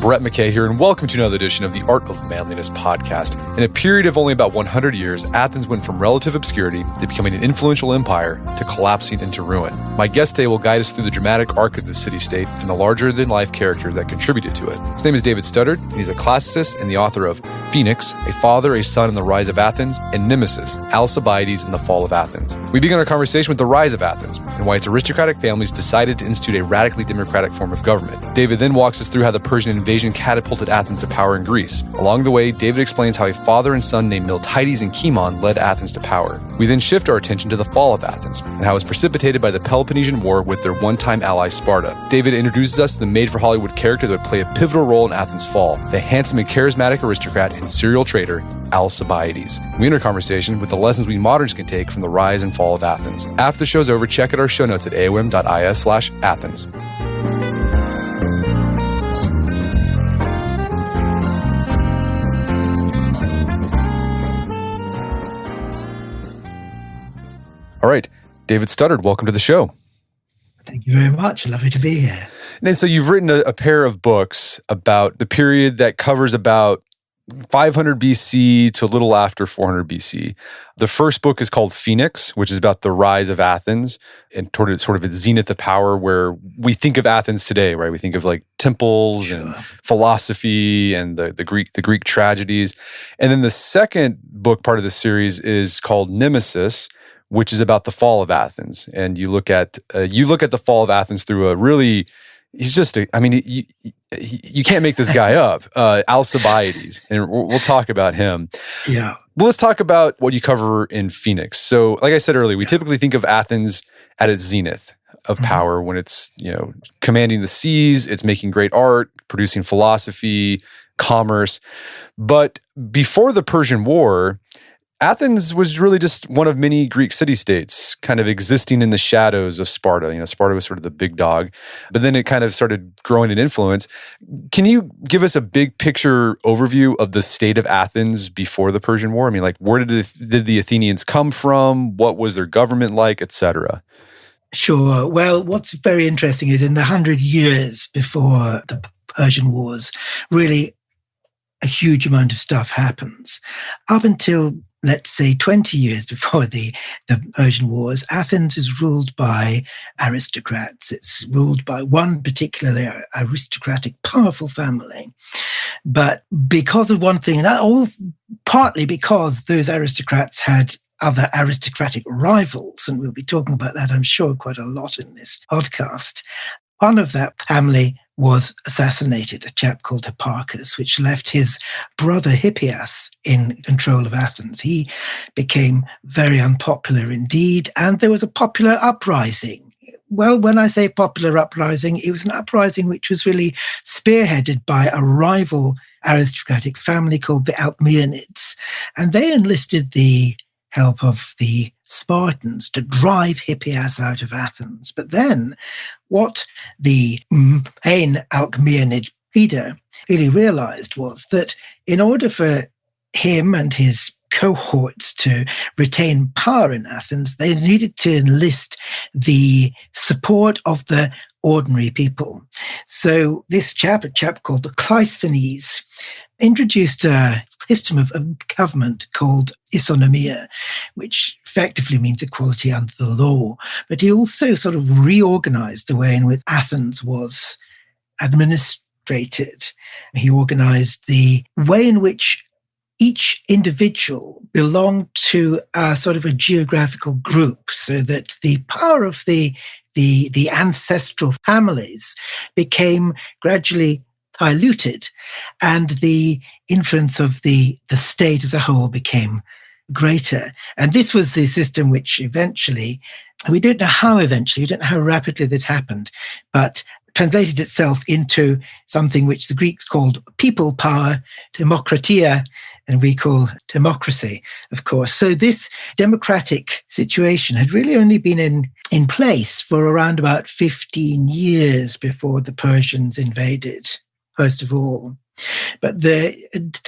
Brett McKay here, and welcome to another edition of the Art of Manliness podcast. In a period of only about 100 years, Athens went from relative obscurity to becoming an influential empire to collapsing into ruin. My guest today will guide us through the dramatic arc of the city-state and the larger-than-life characters that contributed to it. His name is David Studdard, and he's a classicist and the author of Phoenix, A Father, a Son, and the Rise of Athens, and Nemesis, Alcibiades and the Fall of Athens. We begin our conversation with the rise of Athens and why its aristocratic families decided to institute a radically democratic form of government. David then walks us through how the Persian invasion catapulted Athens to power in Greece. Along the way, David explains how a father and son named Miltiades and Cimon led Athens to power. We then shift our attention to the fall of Athens and how it was precipitated by the Peloppensian War with their one-time ally Sparta. David introduces us to the made-for-Hollywood character that would play a pivotal role in Athens' fall, the handsome and charismatic aristocrat and serial traitor, Alcibiades. We enter conversation with the lessons we moderns can take from the rise and fall of Athens. After the show's over, check out our show notes at aom.is/Athens. All right, David Studdard, welcome to the show. Thank you very much. Lovely to be here. And so you've written a pair of books about the period that covers about 500 BC to a little after 400 BC. The first book is called Phoenix, which is about the rise of Athens and sort of its zenith of power, where we think of Athens today, right? We think of like temples and philosophy and the Greek tragedies. And then the second book, part of the series, is called Nemesis, which is about the fall of Athens. And you look at the fall of Athens through a really, you can't make this guy up, Alcibiades, and we'll talk about him. Yeah. Well, let's talk about what you cover in Phoenix. So, like I said earlier, we typically think of Athens at its zenith of power when it's, commanding the seas, it's making great art, producing philosophy, commerce. But before the Persian War, Athens was really just one of many Greek city-states kind of existing in the shadows of Sparta. Sparta was sort of the big dog, but then it kind of started growing in influence. Can you give us a big picture overview of the state of Athens before the Persian War? I mean, like, where did the Athenians come from? What was their government like, et cetera? Sure. Well, what's very interesting is in the 100 years before the Persian Wars, really a huge amount of stuff happens. Up until, let's say, 20 years before the Persian Wars, Athens is ruled by aristocrats. It's ruled by one particularly aristocratic, powerful family. But because of one thing, and partly because those aristocrats had other aristocratic rivals, and we'll be talking about that, I'm sure, quite a lot in this podcast. One of that family was assassinated, a chap called Hipparchus, which left his brother Hippias in control of Athens. He became very unpopular indeed, and there was a popular uprising. Well, when I say popular uprising, it was an uprising which was really spearheaded by a rival aristocratic family called the Alcmaeonids, and they enlisted the help of the Spartans to drive Hippias out of Athens. But then what the main Alcmaeonid leader really realized was that in order for him and his cohorts to retain power in Athens, they needed to enlist the support of the ordinary people. So this a chap called the Cleisthenes, introduced a system of government called isonomia, which effectively means equality under the law. But he also sort of reorganized the way in which Athens was administrated. He organized the way in which each individual belonged to a sort of a geographical group, so that the power of the ancestral families became gradually diluted, and the influence of the state as a whole became greater. And this was the system which eventually, we don't know how rapidly this happened, but translated itself into something which the Greeks called people power, demokratia, and we call democracy, of course. So this democratic situation had really only been in place for around about 15 years before the Persians invaded, first of all. But the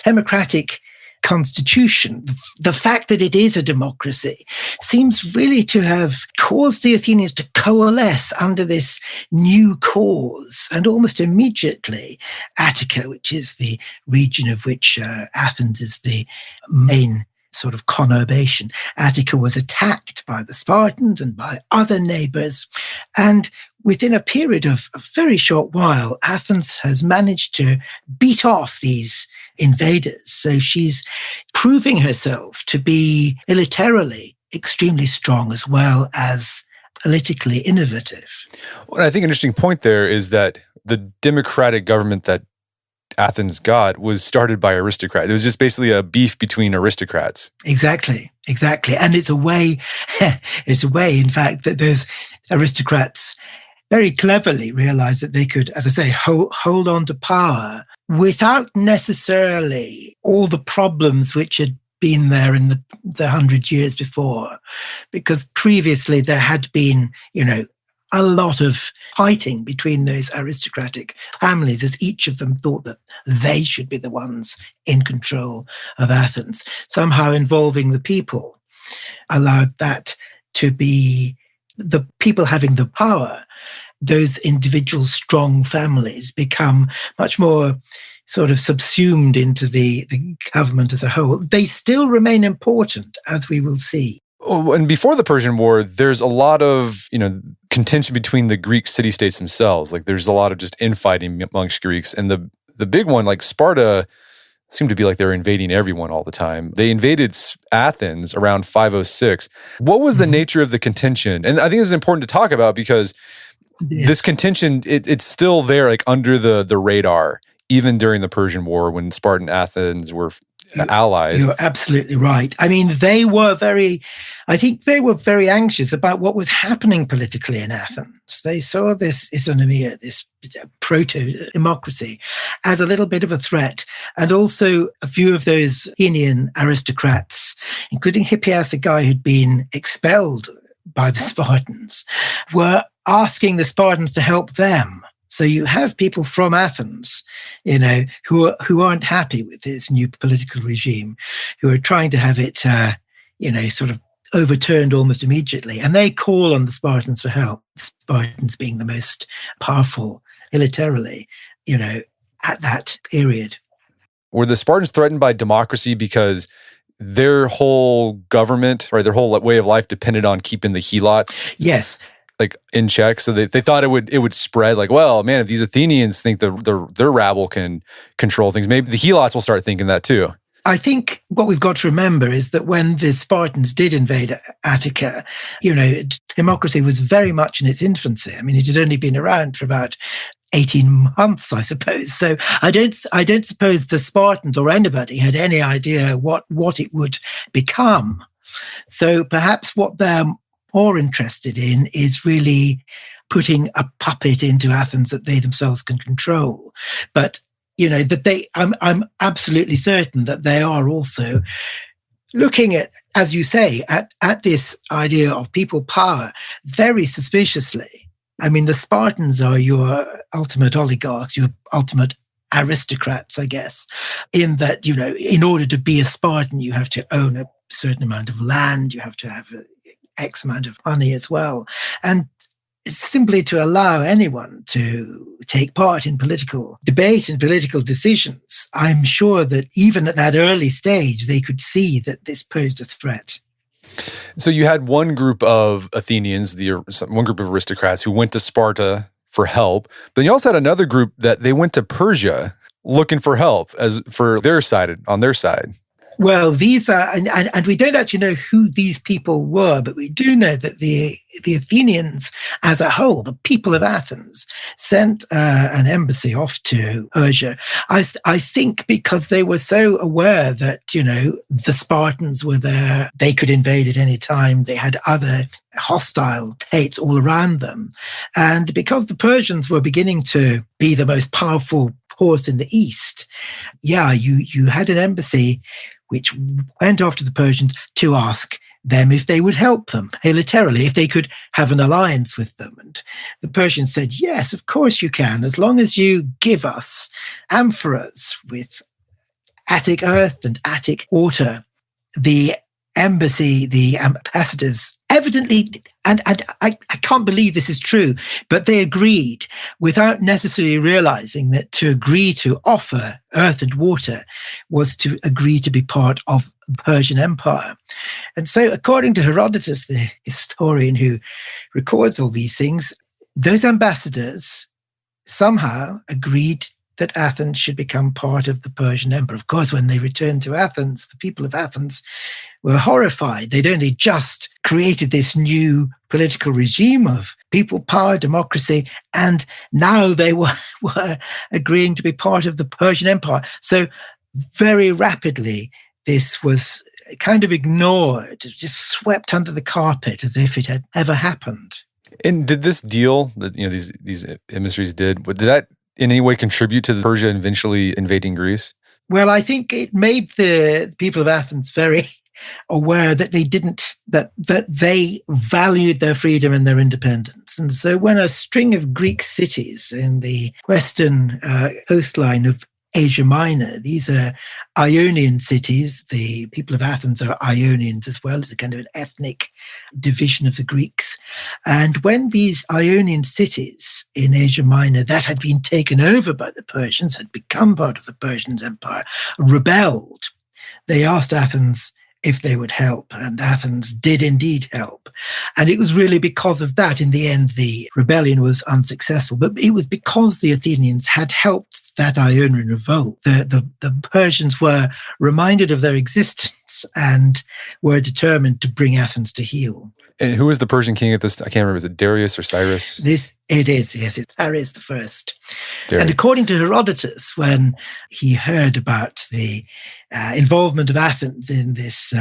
democratic constitution, the fact that it is a democracy, seems really to have caused the Athenians to coalesce under this new cause. And almost immediately, Attica, which is the region of which Athens is the main sort of conurbation, Attica was attacked by the Spartans and by other neighbors. And within a period of a very short while, Athens has managed to beat off these invaders. So she's proving herself to be militarily extremely strong as well as politically innovative. Well, I think an interesting point there is that the democratic government that Athens got was started by aristocrats. It was just basically a beef between aristocrats. Exactly. And it's a way, in fact, that those aristocrats very cleverly realized that they could, as I say, hold on to power without necessarily all the problems which had been there in the 100 years before, because previously there had been, a lot of fighting between those aristocratic families, as each of them thought that they should be the ones in control of Athens. Somehow involving the people allowed that to be the people having the power. Those individual strong families become much more sort of subsumed into the government as a whole. They still remain important, as we will see. Oh, and before the Persian War, there's a lot of, contention between the Greek city-states themselves. Like there's a lot of just infighting amongst Greeks. And the big one, like Sparta, seemed to be like they were invading everyone all the time. They invaded Athens around 506. What was the nature of the contention? And I think this is important to talk about because this contention, it's still there, like under the radar, even during the Persian War when Sparta and Athens were allies. You're absolutely right. I mean, they were very anxious about what was happening politically in Athens. They saw this isonomia, this proto-democracy, as a little bit of a threat. And also a few of those Athenian aristocrats, including Hippias, the guy who'd been expelled by the Spartans, were asking the Spartans to help them. So you have people from Athens, who aren't happy with this new political regime, who are trying to have it, sort of overturned almost immediately. And they call on the Spartans for help, the Spartans being the most powerful militarily, at that period. Were the Spartans threatened by democracy because their whole government, or their whole way of life depended on keeping the helots? Yes. Like in check, so they thought it would spread. Like, well, man, if these Athenians think their rabble can control things, maybe the helots will start thinking that too. I think what we've got to remember is that when the Spartans did invade Attica, democracy was very much in its infancy. I mean, it had only been around for about 18 months, I suppose. So I don't suppose the Spartans or anybody had any idea what it would become. So perhaps what they're more interested in is really putting a puppet into Athens that they themselves can control. But, I'm absolutely certain that they are also looking at, as you say, at this idea of people power very suspiciously. I mean, the Spartans are your ultimate oligarchs, your ultimate aristocrats, I guess, in that, in order to be a Spartan, you have to own a certain amount of land, you have to have X amount of money as well. And it's simply to allow anyone to take part in political debate and political decisions. I'm sure that even at that early stage, they could see that this posed a threat. So you had one group of Athenians, one group of aristocrats who went to Sparta for help. But you also had another group that they went to Persia looking for help on their side. Well, these are, and we don't actually know who these people were, but we do know that the Athenians as a whole, the people of Athens, sent an embassy off to Persia. I think because they were so aware that, the Spartans were there, they could invade at any time, they had other hostile states all around them. And because the Persians were beginning to be the most powerful force in the East, you had an embassy which went off to the Persians to ask them if they would help them militarily, if they could have an alliance with them. And the Persians said, yes, of course you can, as long as you give us amphoras with Attic earth and Attic water. The embassy, the ambassadors evidently, and I can't believe this is true, but they agreed without necessarily realizing that to agree to offer earth and water was to agree to be part of the Persian Empire. And so, according to Herodotus, the historian who records all these things, those ambassadors somehow agreed that Athens should become part of the Persian Empire. Of course, when they returned to Athens, the people of Athens were horrified. They'd only just created this new political regime of people power, democracy, and now they were agreeing to be part of the Persian Empire. So very rapidly, this was kind of ignored, just swept under the carpet as if it had ever happened. And did this deal that these emissaries did that in any way contribute to Persia eventually invading Greece? Well, I think it made the people of Athens very aware that that they valued their freedom and their independence. And so when a string of Greek cities in the western coastline of Asia Minor, these are Ionian cities. The people of Athens are Ionians as well. It's a kind of an ethnic division of the Greeks. And when these Ionian cities in Asia Minor that had been taken over by the Persians, had become part of the Persian Empire, rebelled, they asked Athens if they would help, and Athens did indeed help. And it was really because of that, in the end, the rebellion was unsuccessful. But it was because the Athenians had helped that Ionian revolt. The Persians were reminded of their existence and were determined to bring Athens to heel. And who was the Persian king at this? I can't remember. Is it Darius or Cyrus? It is, yes. It's Darius the First. Darius. And according to Herodotus, when he heard about the involvement of Athens in this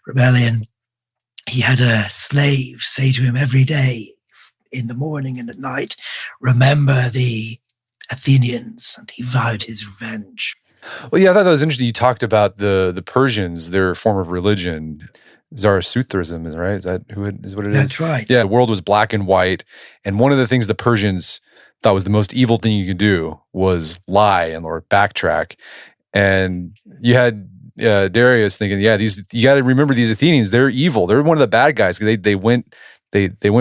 rebellion, he had a slave say to him every day, in the morning and at night, "Remember the Athenians," and he vowed his revenge. Well, yeah, I thought that was interesting. You talked about the Persians, their form of religion. Zoroastrianism, is right? Is that is what it is? That's right. Yeah, the world was black and white. And one of the things the Persians thought was the most evil thing you could do was lie or backtrack. And you had Darius thinking, you got to remember these Athenians, they're evil. They're one of the bad guys. They went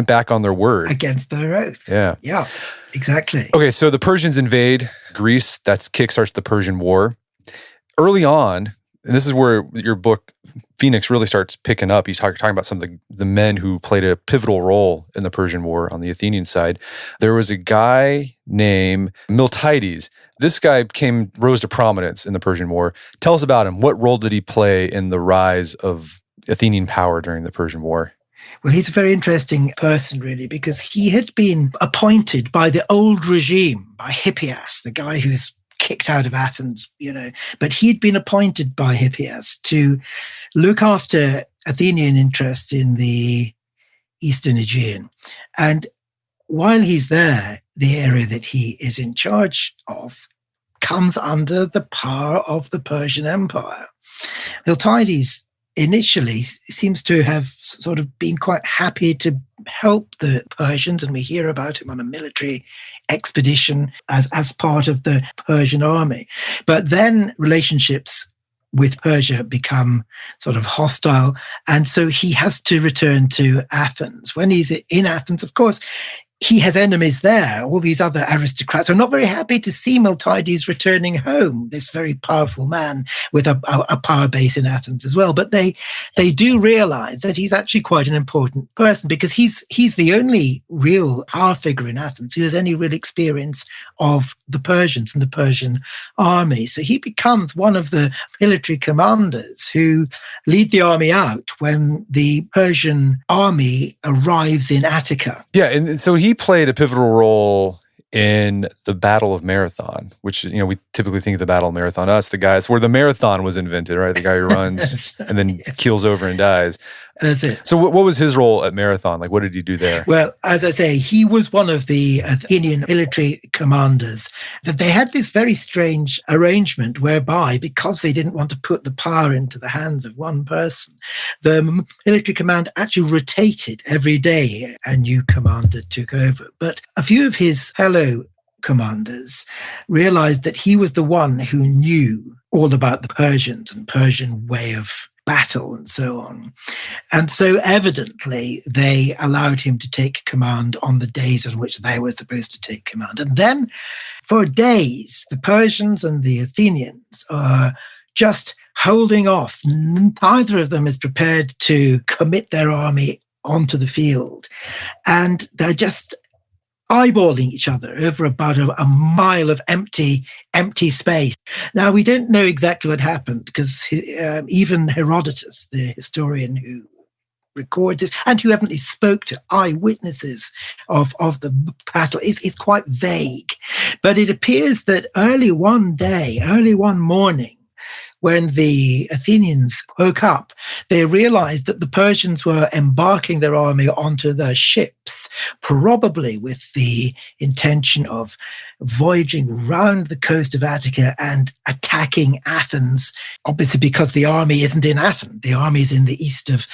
back on their word. Against their oath. Yeah. Yeah, exactly. Okay, so the Persians invade Greece. That kickstarts the Persian War. Early on, and this is where your book, Phoenix, really starts picking up. He's talking about some of the men who played a pivotal role in the Persian War on the Athenian side. There was a guy named Miltiades. This guy rose to prominence in the Persian War. Tell us about him. What role did he play in the rise of Athenian power during the Persian War? Well, he's a very interesting person, really, because he had been appointed by the old regime, by Hippias, the guy who's kicked out of Athens, but he'd been appointed by Hippias to look after Athenian interests in the Eastern Aegean. And while he's there, the area that he is in charge of comes under the power of the Persian Empire. Miltiades initially seems to have sort of been quite happy to help the Persians, and we hear about him on a military expedition as part of the Persian army. But then relationships with Persia become sort of hostile, and so he has to return to Athens. When he's in Athens, of course, he has enemies there. All these other aristocrats are not very happy to see Miltiades returning home, this very powerful man with a power base in Athens as well. But they do realize that he's actually quite an important person, because he's the only real power figure in Athens who has any real experience of the Persians and the Persian army. So he becomes one of the military commanders who lead the army out when the Persian army arrives in Attica. Yeah, and so he played a pivotal role in the Battle of Marathon, which, we typically think of the Battle of Marathon. The guy, it's where the marathon was invented, right? The guy who runs and then keels over and dies. That's it. So what was his role at Marathon? Like, what did he do there? Well, as I say, he was one of the Athenian military commanders. That they had this very strange arrangement whereby, because they didn't want to put the power into the hands of one person, the military command actually rotated every day. A new commander took over. But a few of his fellow commanders realized that he was the one who knew all about the Persians and Persian way of battle and so on. And so evidently they allowed him to take command on the days on which they were supposed to take command. And then for days, the Persians and the Athenians are just holding off. Neither of them is prepared to commit their army onto the field. And they're just eyeballing each other over about a mile of empty space. Now, we don't know exactly what happened because even Herodotus, the historian who records this and who evidently spoke to eyewitnesses of the battle, is quite vague. But it appears that early one morning, when the Athenians woke up, they realized that the Persians were embarking their army onto their ships, probably with the intention of voyaging round the coast of Attica and attacking Athens, obviously because the army isn't in Athens. The army is in the east of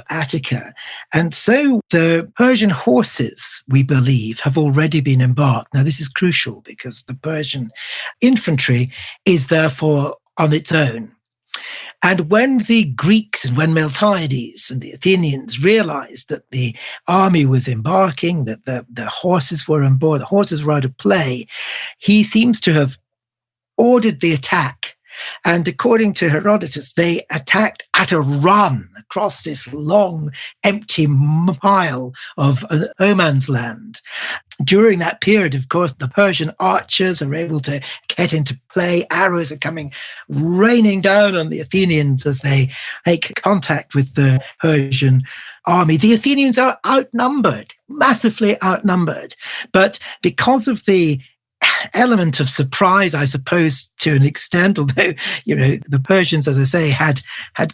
Attica. And so the Persian horses, we believe, have already been embarked. Now, this is crucial because the Persian infantry is therefore on its own. And when the Greeks and when Miltiades and the Athenians realized that the army was embarking, that the horses were on board, the horses were out of play, he seems to have ordered the attack. And according to Herodotus, they attacked at a run across this long, empty mile of no man's land. During that period, of course, the Persian archers are able to get into play. Arrows are coming raining down on the Athenians as they make contact with the Persian army. The Athenians are outnumbered, massively outnumbered. But because of the element of surprise, I suppose, to an extent, although, the Persians, as I say, had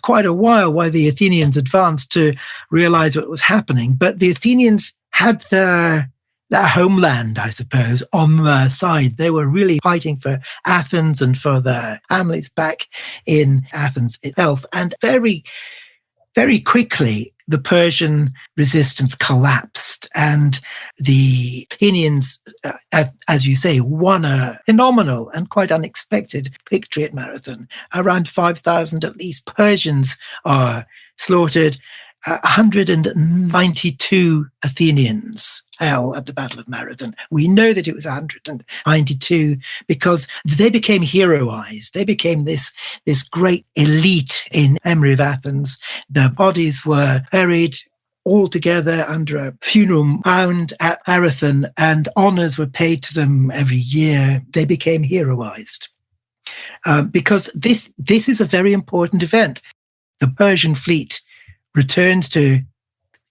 quite a while the Athenians advanced to realize what was happening. But the Athenians had their homeland, I suppose, on their side. They were really fighting for Athens and for their families back in Athens itself. And very, very quickly, the Persian resistance collapsed, and the Athenians, as you say, won a phenomenal and quite unexpected victory at Marathon. Around 5,000 at least Persians are slaughtered. 192 Athenians fell at the Battle of Marathon. We know that it was 192 because they became heroized. They became this great elite in memory of Athens. Their bodies were buried all together under a funeral mound at Marathon, and honors were paid to them every year. They became heroized because this is a very important event. The Persian fleet returns to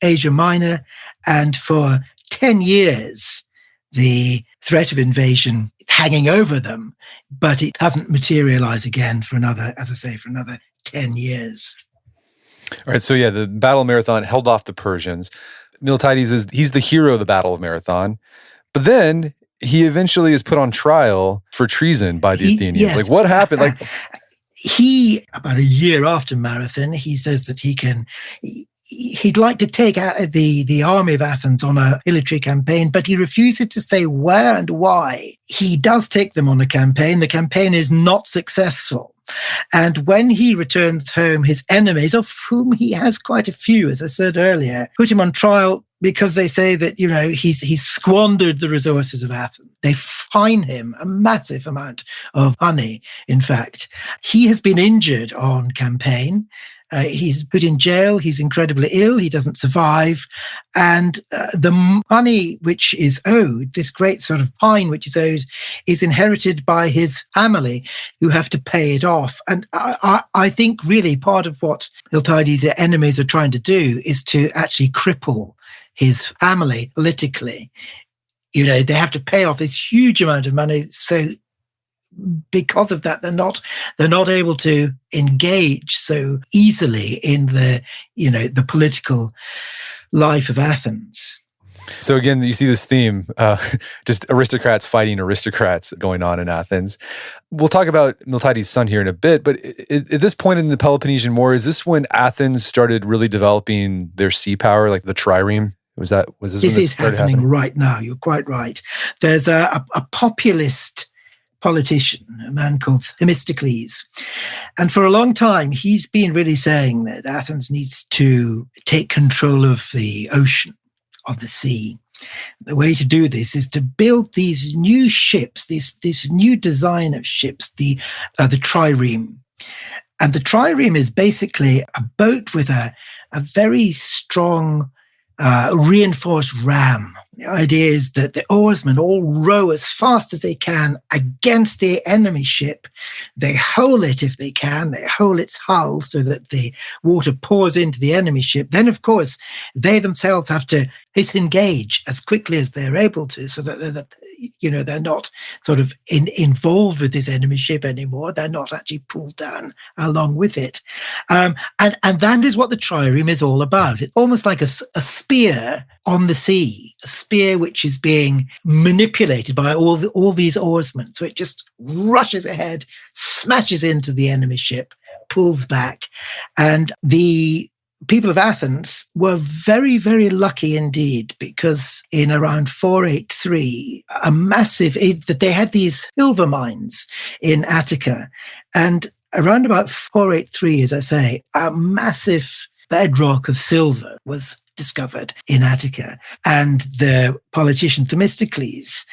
Asia Minor, and for 10 years, the threat of invasion is hanging over them, but it doesn't materialize again for another 10 years. All right, so the Battle of Marathon held off the Persians. Miltiades he's the hero of the Battle of Marathon, but then he eventually is put on trial for treason by the Athenians. Yes. Like, what happened? He, about a year after Marathon, he says that he'd like to take out the army of Athens on a military campaign, but he refuses to say where and why. He does take them on a campaign. The campaign is not successful. And when he returns home, his enemies, of whom he has quite a few, as I said earlier, put him on trial because they say that, he's squandered the resources of Athens. They fine him a massive amount of money, in fact. He has been injured on campaign. He's put in jail. He's incredibly ill. He doesn't survive. And the money which is owed, this great sort of fine which is owed, is inherited by his family, who have to pay it off. And I think really part of what Miltiades' enemies are trying to do is to actually cripple his family politically. They have to pay off this huge amount of money. So because of that, they're not able to engage so easily in the political life of Athens. So again, you see this theme, just aristocrats fighting aristocrats going on in Athens. We'll talk about Miltiades' son here in a bit, but at this point in the Peloponnesian War, is this when Athens started really developing their sea power, like the trireme? Was this is happening right now. You're quite right. There's a populist politician, a man called Themistocles. And for a long time, he's been really saying that Athens needs to take control of the ocean, of the sea. The way to do this is to build these new ships, this new design of ships, the trireme. And the trireme is basically a boat with a very strong reinforced ram. The idea is that the oarsmen all row as fast as they can against the enemy ship. They hole it if they can. They hole its hull so that the water pours into the enemy ship. Then, of course, they themselves have to disengage as quickly as they're able to, so that they're not sort of involved with this enemy ship anymore. They're not actually pulled down along with it. And that is what the trireme is all about. It's almost like a spear on the sea, a spear which is being manipulated by all these oarsmen. So it just rushes ahead, smashes into the enemy ship, pulls back. And the people of Athens were very, very lucky indeed, because in around 483, they had these silver mines in Attica. And around about 483, as I say, a massive bedrock of silver was discovered in Attica. And the politician Themistocles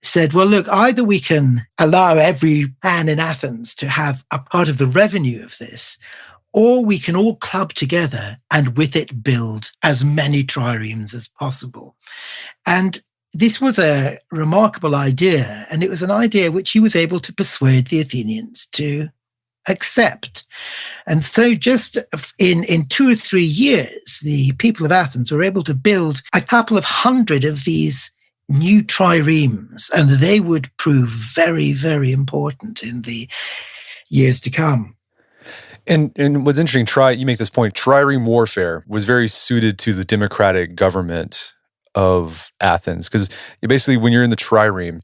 said, well, look, either we can allow every man in Athens to have a part of the revenue of this, or we can all club together and with it build as many triremes as possible. And this was a remarkable idea, and it was an idea which he was able to persuade the Athenians to accept. And so just in 2 or 3 years, the people of Athens were able to build a couple of hundred of these new triremes, and they would prove very, very important in the years to come. And what's interesting, you make this point, trireme warfare was very suited to the democratic government of Athens, because basically when you're in the trireme,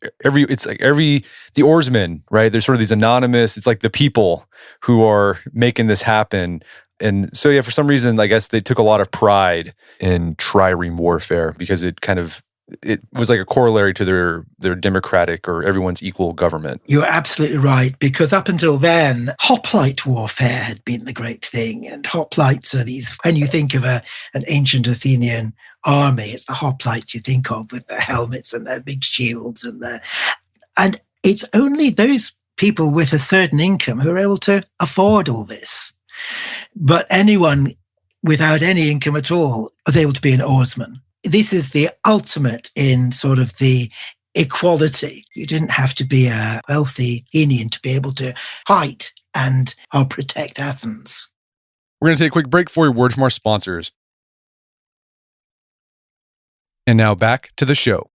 the oarsmen, right? There's sort of these anonymous, it's like the people who are making this happen. And so, yeah, for some reason, I guess they took a lot of pride in trireme warfare, because it was like a corollary to their democratic or everyone's equal government. You're absolutely right, because up until then, hoplite warfare had been the great thing. And hoplites are these, when you think of an ancient Athenian army, it's the hoplites you think of with their helmets and their big shields. And it's only those people with a certain income who are able to afford all this. But anyone without any income at all was able to be an oarsman. This is the ultimate in sort of the equality. You didn't have to be a wealthy Athenian to be able to fight and protect Athens. We're going to take a quick break for a word from our sponsors. And now back to the show.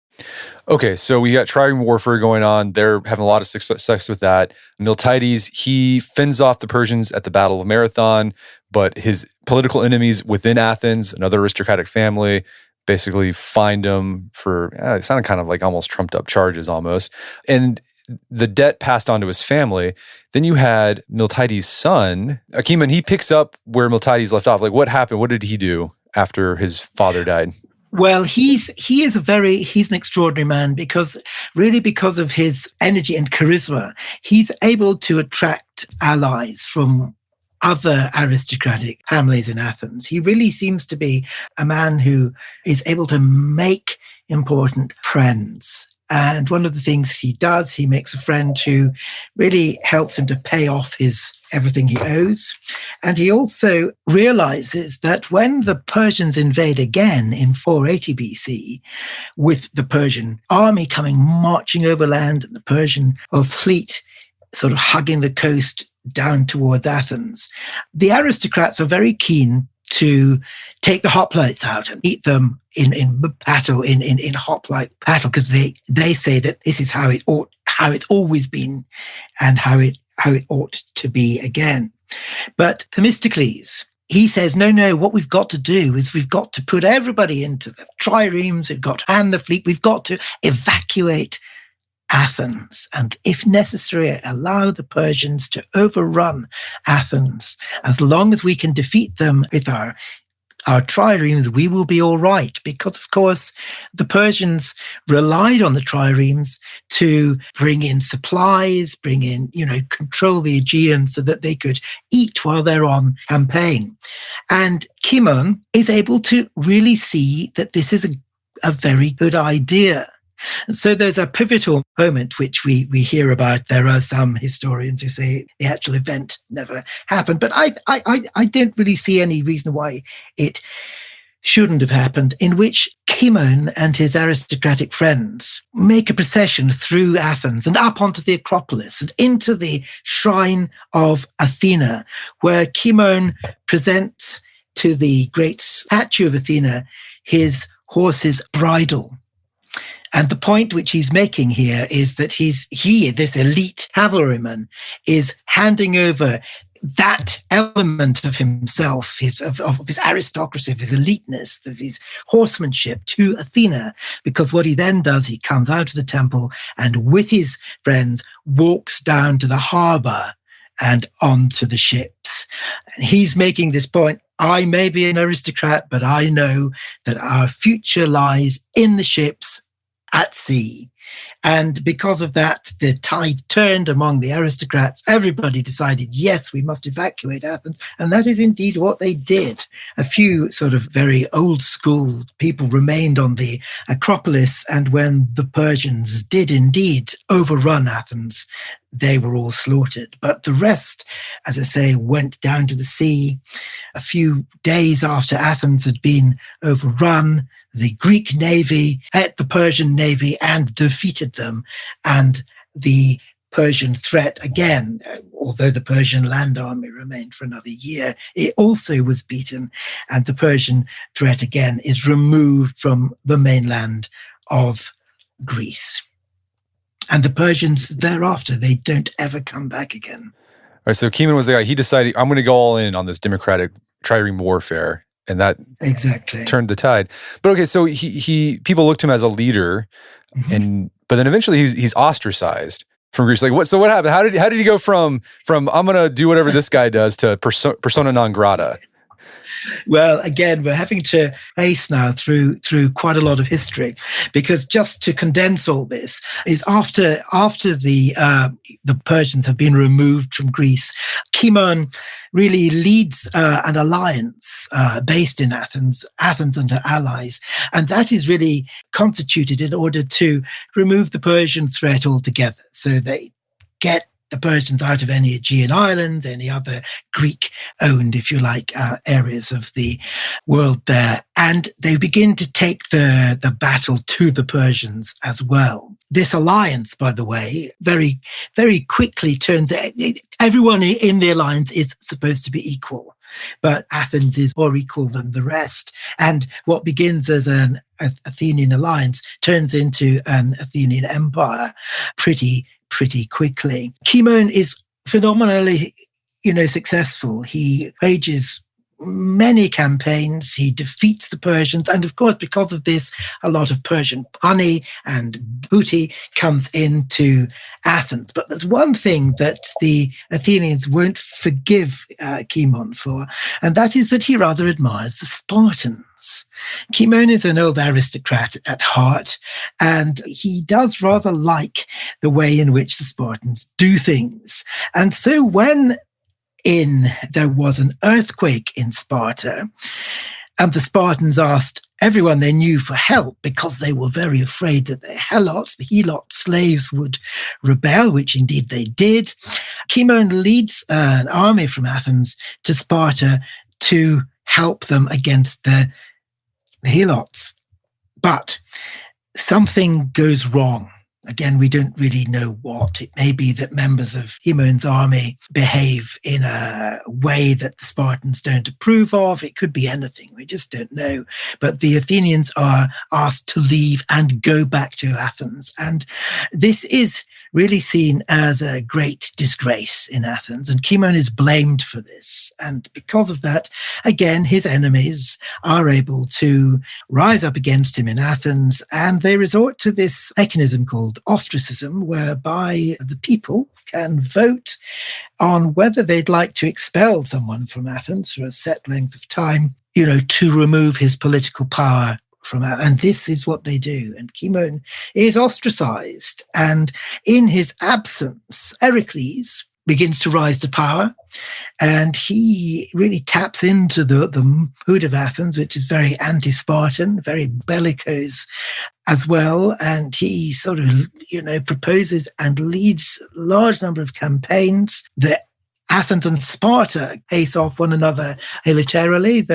Okay, so we got trireme warfare going on. They're having a lot of success with that. Miltiades, he fends off the Persians at the Battle of Marathon, but his political enemies within Athens, another aristocratic family, basically fined him for, it sounded kind of like almost trumped up charges almost. And the debt passed on to his family. Then you had Miltiades' son, Achaemon, he picks up where Miltiades left off. Like, what happened? What did he do after his father died? Well, he's an extraordinary man, because of his energy and charisma, he's able to attract allies from other aristocratic families in Athens. He really seems to be a man who is able to make important friends. And one of the things he does, he makes a friend who really helps him to pay off everything he owes. And he also realizes that when the Persians invade again in 480 BC, with the Persian army coming marching overland and the Persian fleet sort of hugging the coast down towards Athens, the aristocrats are very keen to take the hoplites out and eat them in battle, in hoplite battle, because they say that this is how it's always been and how it ought to be again. But Themistocles, he says, no, what we've got to do is we've got to put everybody into the triremes, we've got to hand the fleet, we've got to evacuate Athens, and if necessary, allow the Persians to overrun Athens, as long as we can defeat them with our our triremes, we will be all right. Because, of course, the Persians relied on the triremes to bring in supplies, control the Aegean so that they could eat while they're on campaign. And Cimon is able to really see that this is a very good idea. And so there's a pivotal moment which we hear about. There are some historians who say the actual event never happened, but I don't really see any reason why it shouldn't have happened, in which Cimon and his aristocratic friends make a procession through Athens and up onto the Acropolis and into the shrine of Athena, where Cimon presents to the great statue of Athena his horse's bridle. And the point which he's making here is that this elite cavalryman, is handing over that element of himself, of his aristocracy, of his eliteness, of his horsemanship to Athena. Because what he then does, he comes out of the temple and with his friends walks down to the harbor and onto the ships. And he's making this point: I may be an aristocrat, but I know that our future lies in the ships at sea. And because of that, the tide turned among the aristocrats. Everybody decided, yes, we must evacuate Athens. And that is indeed what they did. A few sort of very old school people remained on the Acropolis. And when the Persians did indeed overrun Athens, they were all slaughtered. But the rest, as I say, went down to the sea. A few days after Athens had been overrun, the Greek navy hit the Persian navy and defeated them. And the Persian threat, again, although the Persian land army remained for another year, it also was beaten. And the Persian threat, again, is removed from the mainland of Greece. And the Persians thereafter, they don't ever come back again. All right, so Cimon was the guy. He decided, I'm going to go all in on this democratic trireme warfare. And that exactly turned the tide. But okay, so he people looked to him as a leader, but then eventually he's ostracized from Greece. Like what? So what happened? How did he go from I'm gonna do whatever this guy does to persona non grata? Well, again, we're having to trace now through quite a lot of history, because just to condense all this is after the Persians have been removed from Greece, Cimon really leads an alliance based in Athens and her allies, and that is really constituted in order to remove the Persian threat altogether. So they get the Persians out of any Aegean islands, any other Greek-owned, if you like, areas of the world there. And they begin to take the battle to the Persians as well. This alliance, by the way, very, very quickly turns out, everyone in the alliance is supposed to be equal, but Athens is more equal than the rest. And what begins as an Athenian alliance turns into an Athenian empire pretty quickly. Cimon is phenomenally, successful. He wages many campaigns. He defeats the Persians. And of course, because of this, a lot of Persian honey and booty comes into Athens. But there's one thing that the Athenians won't forgive Cimon for, and that is that he rather admires the Spartans. Cimon is an old aristocrat at heart, and he does rather like the way in which the Spartans do things. And so when there was an earthquake in Sparta, and the Spartans asked everyone they knew for help because they were very afraid that the Helot slaves would rebel, which indeed they did. Cimon leads an army from Athens to Sparta to help them against the Helots. But something goes wrong. Again, we don't really know what. It may be that members of Cimon's army behave in a way that the Spartans don't approve of. It could be anything. We just don't know. But the Athenians are asked to leave and go back to Athens. And this is really seen as a great disgrace in Athens. And Cimon is blamed for this. And because of that, again, his enemies are able to rise up against him in Athens. And they resort to this mechanism called ostracism, whereby the people can vote on whether they'd like to expel someone from Athens for a set length of time. to remove his political power from out. And this is what they do. And Cimon is ostracized. And in his absence, Pericles begins to rise to power. And he really taps into the mood of Athens, which is very anti-Spartan, very bellicose as well. And he sort of, proposes and leads a large number of campaigns that Athens and Sparta face off one another militarily.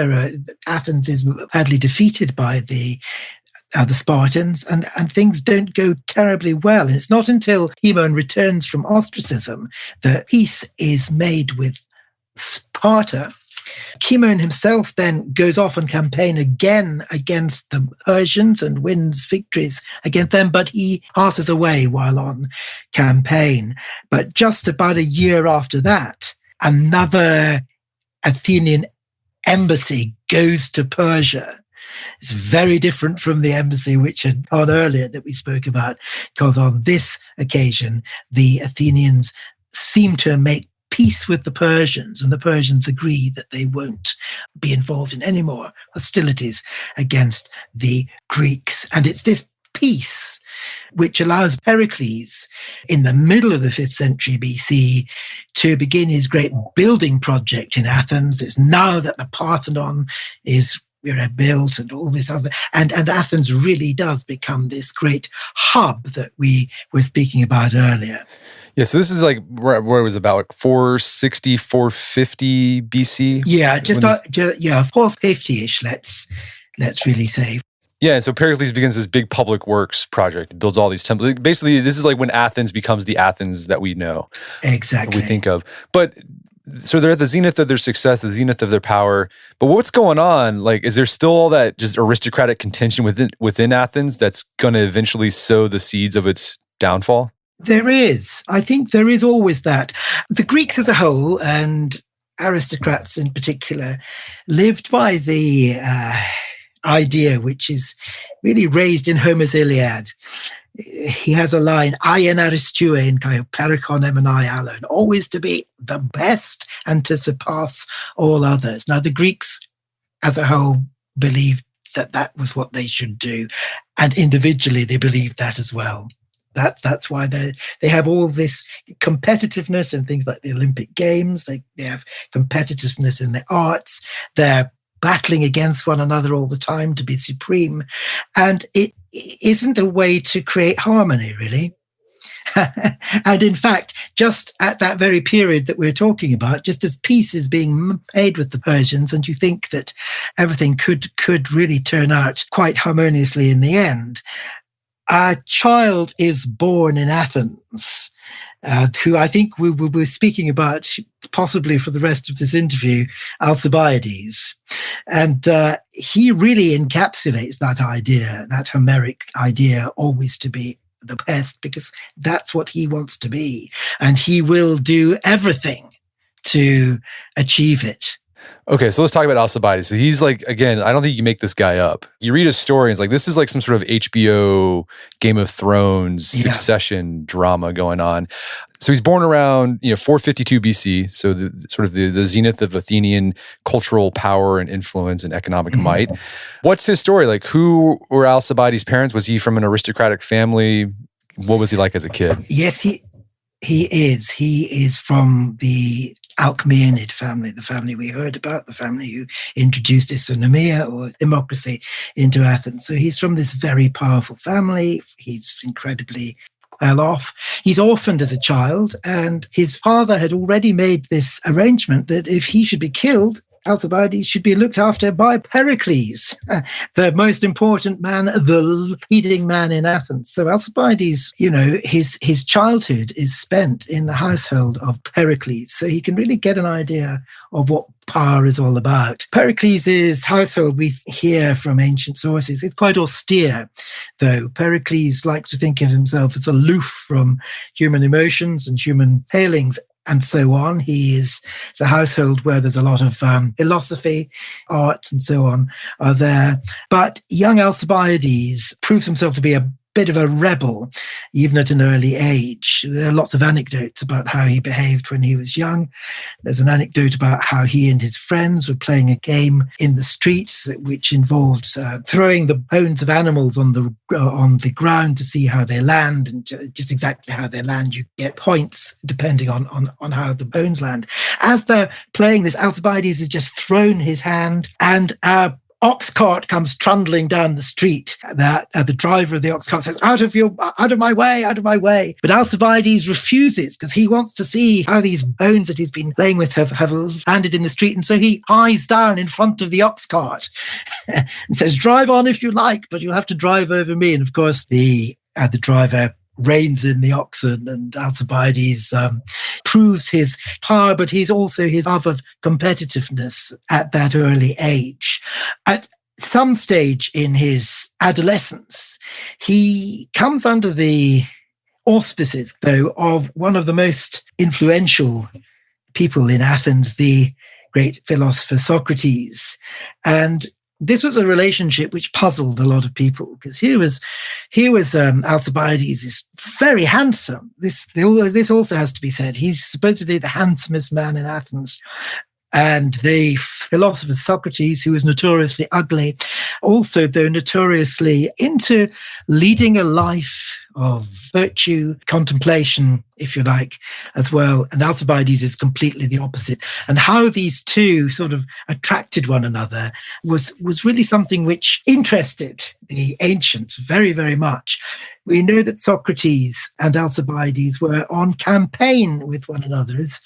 Athens is badly defeated by the Spartans, and things don't go terribly well. And it's not until Cimon returns from ostracism that peace is made with Sparta. Cimon himself then goes off on campaign again against the Persians and wins victories against them, but he passes away while on campaign. But just about a year after that, another Athenian embassy goes to Persia. It's very different from the embassy which had gone earlier that we spoke about, because on this occasion, the Athenians seem to make peace with the Persians, and the Persians agree that they won't be involved in any more hostilities against the Greeks. And it's this peace which allows Pericles, in the middle of the 5th century BC, to begin his great building project in Athens. It's now that the Parthenon is built and all this other, and Athens really does become this great hub that we were speaking about earlier. Yeah, so this is like where it was about 460, 450 BC. Yeah, 450-ish. Let's really say. Yeah, and so Pericles begins this big public works project, builds all these temples. Basically, this is like when Athens becomes the Athens that we know, exactly, that we think of. But so they're at the zenith of their success, the zenith of their power. But what's going on? Like, is there still all that just aristocratic contention within Athens that's going to eventually sow the seeds of its downfall? There is. I think there is always that. The Greeks as a whole, and aristocrats in particular, lived by the idea which is really raised in Homer's Iliad. He has a line, "I en aristouein kai perikon emenai alone," always to be the best and to surpass all others. Now, the Greeks as a whole believed that was what they should do, and individually they believed that as well. That's why they have all this competitiveness in things like the Olympic Games. They have competitiveness in the arts. They're battling against one another all the time to be supreme. And it isn't a way to create harmony, really. And in fact, just at that very period that we're talking about, just as peace is being made with the Persians, and you think that everything could really turn out quite harmoniously in the end, a child is born in Athens, who I think we were speaking about possibly for the rest of this interview, Alcibiades. And he really encapsulates that idea, that Homeric idea, always to be the best, because that's what he wants to be. And he will do everything to achieve it. Okay, so let's talk about Alcibiades. So he's like, again, I don't think you can make this guy up. You read his story, and it's like, this is like some sort of HBO Game of Thrones succession drama going on. So he's born around 452 BC, so the zenith of Athenian cultural power and influence and economic might. What's his story? Like, who were Alcibiades' parents? Was he from an aristocratic family? What was he like as a kid? Yes, he is. He is from the Alcmaeonid family, the family we heard about, the family who introduced isonomia or democracy into Athens. So he's from this very powerful family. He's incredibly well off. He's orphaned as a child, and his father had already made this arrangement that if he should be killed, Alcibiades should be looked after by Pericles, the most important man, the leading man in Athens. So Alcibiades, his childhood is spent in the household of Pericles. So he can really get an idea of what power is all about. Pericles' household, we hear from ancient sources, it's quite austere, though. Pericles likes to think of himself as aloof from human emotions and human failings, and so on. It's a household where there's a lot of philosophy, art, and so on are there. But young Alcibiades proves himself to be a bit of a rebel, even at an early age. There are lots of anecdotes about how he behaved when he was young. There's an anecdote about how he and his friends were playing a game in the streets, which involved throwing the bones of animals on the ground to see how they land, and just exactly how they land. You get points depending on how the bones land. As they're playing this, Alcibiades has just thrown his hand, and ox cart comes trundling down the street. The driver of the ox cart says, out of my way. But Alcibiades refuses, because he wants to see how these bones that he's been playing with have landed in the street. And so he hies down in front of the ox cart and says, drive on if you like, but you'll have to drive over me. And of course, the driver reins in the oxen, and Alcibiades proves his power, but he's also his love of competitiveness at that early age. At some stage in his adolescence, he comes under the auspices, though, of one of the most influential people in Athens, the great philosopher Socrates. And this was a relationship which puzzled a lot of people, because here was Alcibiades is very handsome. This also has to be said. He's supposedly the handsomest man in Athens. And the philosopher Socrates, who was notoriously ugly, also, though, notoriously into leading a life of virtue, contemplation, if you like, as well. And Alcibiades is completely the opposite. And how these two sort of attracted one another was really something which interested the ancients very, very much. We know that Socrates and Alcibiades were on campaign with one another. As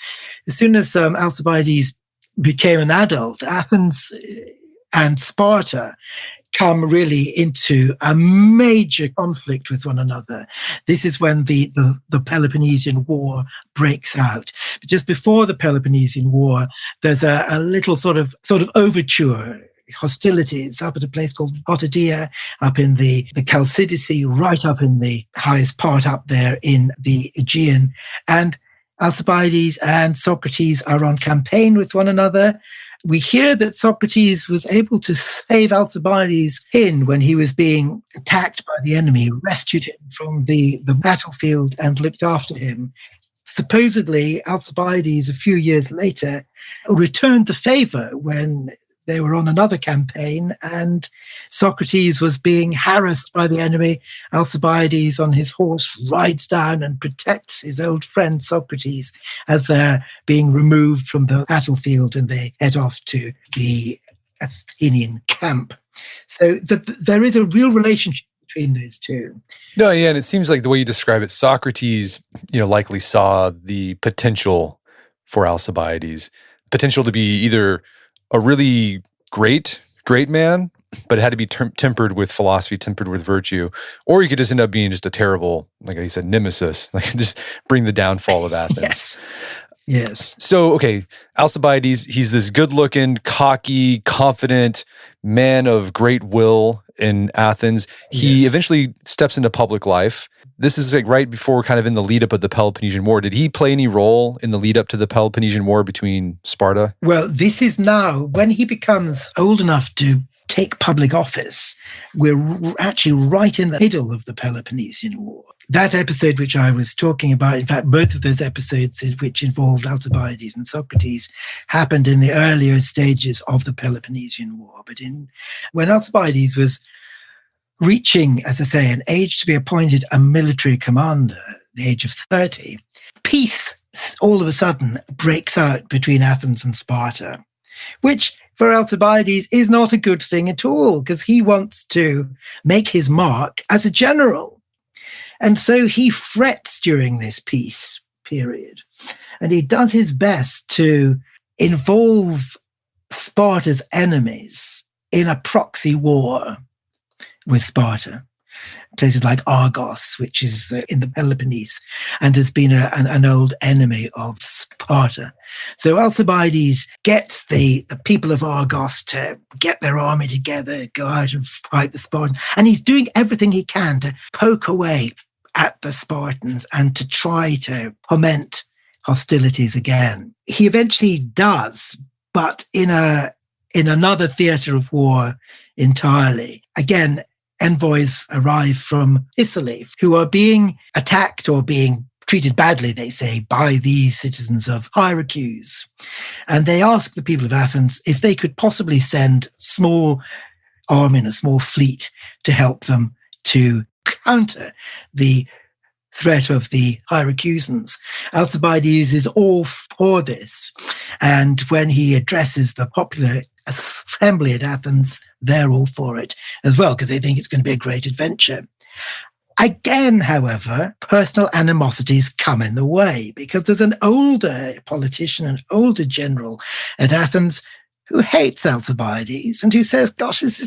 soon as Alcibiades became an adult, Athens and Sparta come really into a major conflict with one another. This is when the Peloponnesian War breaks out. But just before the Peloponnesian War, there's a little sort of overture, hostilities up at a place called Potidaea, up in the Chalcidice, right up in the highest part up there in the Aegean. And Alcibiades and Socrates are on campaign with one another. We hear that Socrates was able to save Alcibiades when he was being attacked by the enemy, rescued him from the battlefield and looked after him. Supposedly, Alcibiades, a few years later, returned the favor when they were on another campaign and Socrates was being harassed by the enemy. Alcibiades on his horse rides down and protects his old friend Socrates as they're being removed from the battlefield, and they head off to the Athenian camp. So there is a real relationship between those two. No, yeah, and it seems like the way you describe it, Socrates, likely saw the potential for Alcibiades, potential to be either a really great man, but it had to be tempered with philosophy, tempered with virtue, or you could just end up being just a terrible, like I said, nemesis, like just bring the downfall of Athens. Yes. So, okay, Alcibiades, he's this good-looking, cocky, confident man of great will in Athens. He eventually steps into public life. This is like right before, kind of in the lead up of the Peloponnesian War. Did he play any role in the lead up to the Peloponnesian War between Sparta? Well, this is now when he becomes old enough to take public office. We're actually right in the middle of the Peloponnesian War. That episode which I was talking about, in fact, both of those episodes which involved Alcibiades and Socrates happened in the earlier stages of the Peloponnesian War. But when Alcibiades was reaching, as I say, an age to be appointed a military commander, the age of 30, peace all of a sudden breaks out between Athens and Sparta, which for Alcibiades is not a good thing at all, because he wants to make his mark as a general. And so he frets during this peace period, and he does his best to involve Sparta's enemies in a proxy war with Sparta. Places like Argos, which is in the Peloponnese, and has been an old enemy of Sparta. So Alcibiades gets the people of Argos to get their army together, go out and fight the Spartans, and he's doing everything he can to poke away at the Spartans and to try to foment hostilities again. He eventually does, but in another theatre of war entirely. Again, envoys arrive from Sicily who are being attacked or being treated badly, they say, by these citizens of Syracuse. And they ask the people of Athens if they could possibly send small army and a small fleet to help them to counter the threat of the Syracusans. Alcibiades is all for this. And when he addresses the popular assembly at Athens, they're all for it as well, because they think it's going to be a great adventure. Again, however, personal animosities come in the way, because there's an older politician, an older general at Athens who hates Alcibiades and who says, gosh, this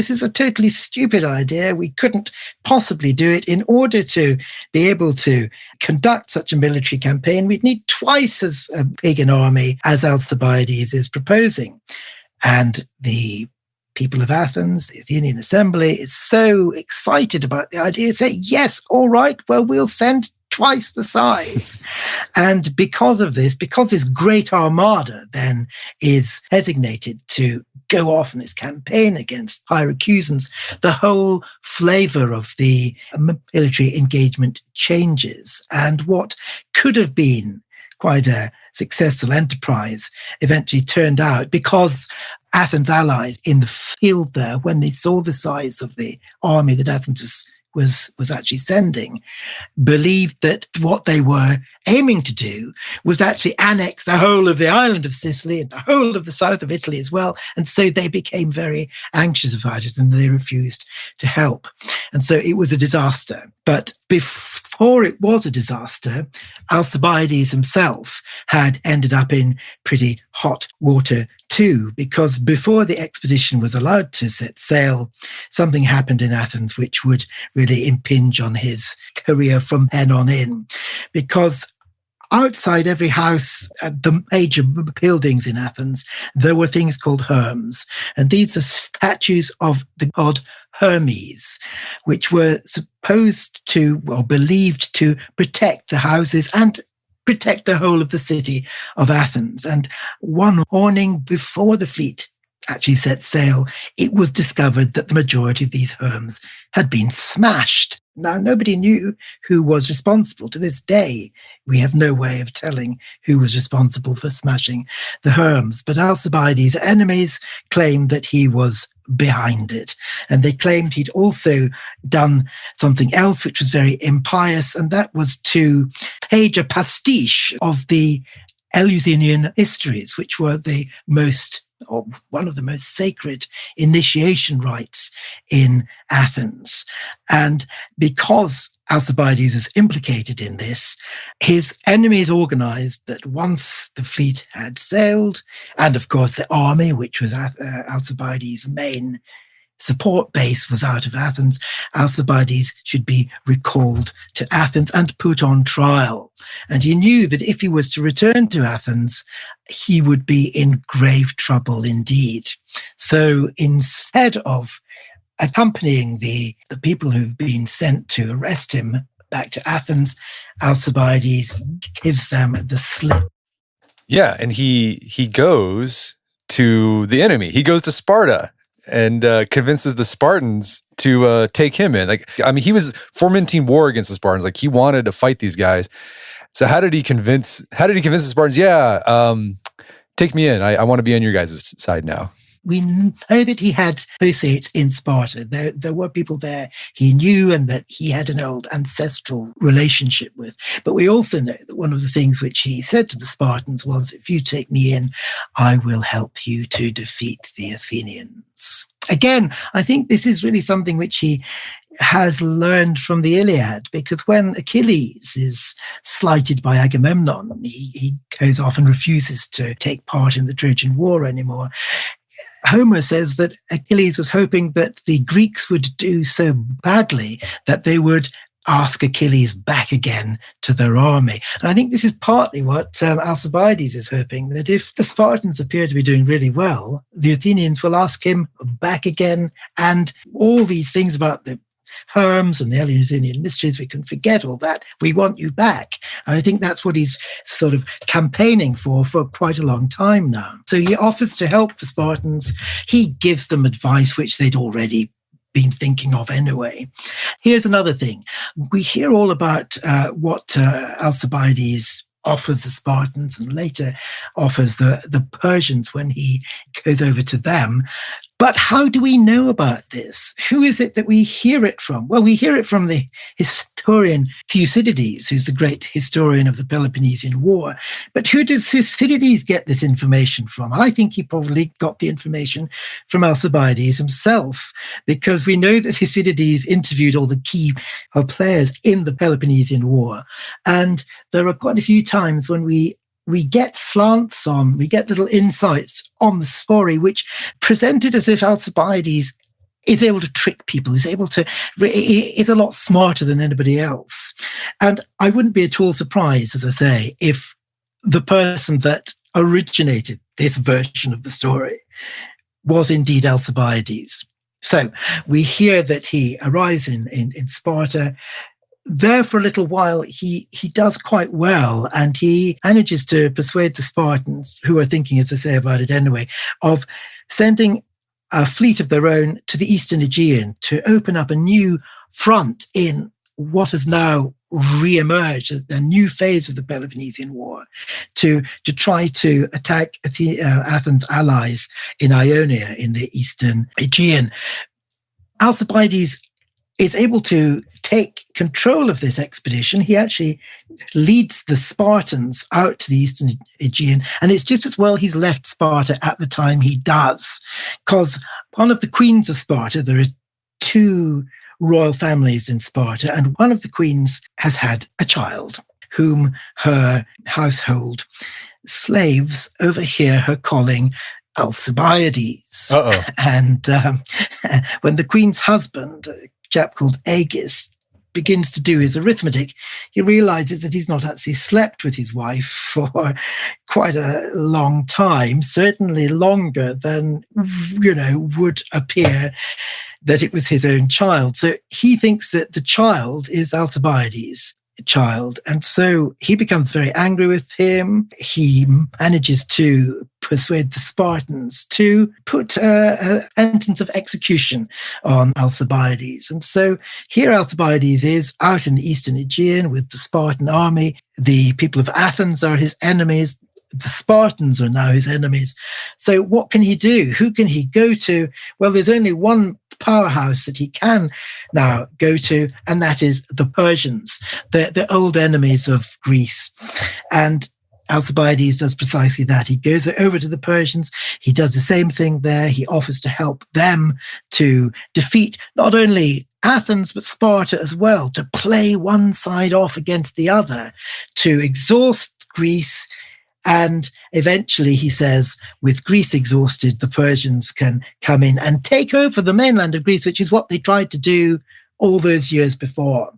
is a totally stupid idea. We couldn't possibly do it. In order to be able to conduct such a military campaign, we'd need twice as big an army as Alcibiades is proposing. And the people of Athens, the Athenian assembly, is so excited about the idea, say, yes, all right, well, we'll send twice the size. And because of this, because this great armada then is designated to go off in this campaign against Syracusans, the whole flavor of the military engagement changes. And what could have been quite a successful enterprise eventually turned out, because Athens' allies in the field there, when they saw the size of the army that Athens was actually sending, believed that what they were aiming to do was actually annex the whole of the island of Sicily and the whole of the south of Italy as well. And so they became very anxious about it and they refused to help. And so it was a disaster. But before it was a disaster, Alcibiades himself had ended up in pretty hot water too, because before the expedition was allowed to set sail, something happened in Athens which would really impinge on his career from then on in. Because outside every house, the major buildings in Athens, there were things called herms. And these are statues of the god Hermes, which were supposed to, or believed to, protect the houses and protect the whole of the city of Athens. And one morning before the fleet actually set sail, it was discovered that the majority of these herms had been smashed. Now, nobody knew who was responsible. To this day, we have no way of telling who was responsible for smashing the herms. But Alcibiades' enemies claimed that he was behind it. And they claimed he'd also done something else which was very impious, and that was to page a pastiche of the Eleusinian histories, which were the most, or one of the most sacred initiation rites in Athens. And because Alcibiades was implicated in this, his enemies organized that once the fleet had sailed, and of course the army, which was Alcibiades' main support base, was out of Athens, Alcibiades should be recalled to Athens and put on trial. And he knew that if he was to return to Athens, he would be in grave trouble indeed. So instead of accompanying the people who've been sent to arrest him back to Athens, Alcibiades gives them the slip. Yeah, and he goes to the enemy. He goes to Sparta and convinces the Spartans to take him in. He was fomenting war against the Spartans. He wanted to fight these guys. So how did he convince the Spartans? Yeah, take me in. I want to be on your guys' side now. We know that he had associates in Sparta. There were people there he knew and that he had an old ancestral relationship with. But we also know that one of the things which he said to the Spartans was, if you take me in, I will help you to defeat the Athenians. Again, I think this is really something which he has learned from the Iliad, because when Achilles is slighted by Agamemnon, he goes off and refuses to take part in the Trojan War anymore. Homer says that Achilles was hoping that the Greeks would do so badly that they would ask Achilles back again to their army. And I think this is partly what Alcibiades is hoping, that if the Spartans appear to be doing really well, the Athenians will ask him back again. And all these things about the Herms and the Eleusinian mysteries, we can forget all that. We want you back. And I think that's what he's sort of campaigning for quite a long time now. So he offers to help the Spartans. He gives them advice which they'd already been thinking of anyway. Here's another thing. We hear all about what Alcibiades offers the Spartans and later offers the Persians when he goes over to them. But how do we know about this? Who is it that we hear it from? Well, we hear it from the historian Thucydides, who's the great historian of the Peloponnesian War. But who does Thucydides get this information from? I think he probably got the information from Alcibiades himself, because we know that Thucydides interviewed all the key players in the Peloponnesian War. And there are quite a few times when we get slants on, we get little insights on the story, which presented as if Alcibiades is able to trick people, is a lot smarter than anybody else. And I wouldn't be at all surprised, as I say, if the person that originated this version of the story was indeed Alcibiades. So we hear that he arrives in Sparta. There for a little while, he does quite well, and he manages to persuade the Spartans, who are thinking, as I say about it anyway, of sending a fleet of their own to the Eastern Aegean to open up a new front in what has now re-emerged, a new phase of the Peloponnesian War, to try to attack Athens' allies in Ionia in the Eastern Aegean. Alcibiades is able to take control of this expedition. He actually leads the Spartans out to the Eastern Aegean, and it's just as well he's left Sparta at the time he does, because one of the queens of Sparta, there are two royal families in Sparta, and one of the queens has had a child whom her household slaves overhear her calling Alcibiades. Uh-oh. And when the queen's husband, a chap called Agis, begins to do his arithmetic, he realizes that he's not actually slept with his wife for quite a long time, certainly longer than, would appear that it was his own child. So he thinks that the child is Alcibiades' child. And so he becomes very angry with him. He manages to persuade the Spartans to put a sentence of execution on Alcibiades. And so here Alcibiades is out in the Eastern Aegean with the Spartan army. The people of Athens are his enemies. The Spartans are now his enemies. So what can he do? Who can he go to? Well, there's only one powerhouse that he can now go to, and that is the Persians, the old enemies of Greece. And Alcibiades does precisely that. He goes over to the Persians. He does the same thing there. He offers to help them to defeat not only Athens, but Sparta as well, to play one side off against the other, to exhaust Greece. And eventually, he says, with Greece exhausted, the Persians can come in and take over the mainland of Greece, which is what they tried to do all those years before.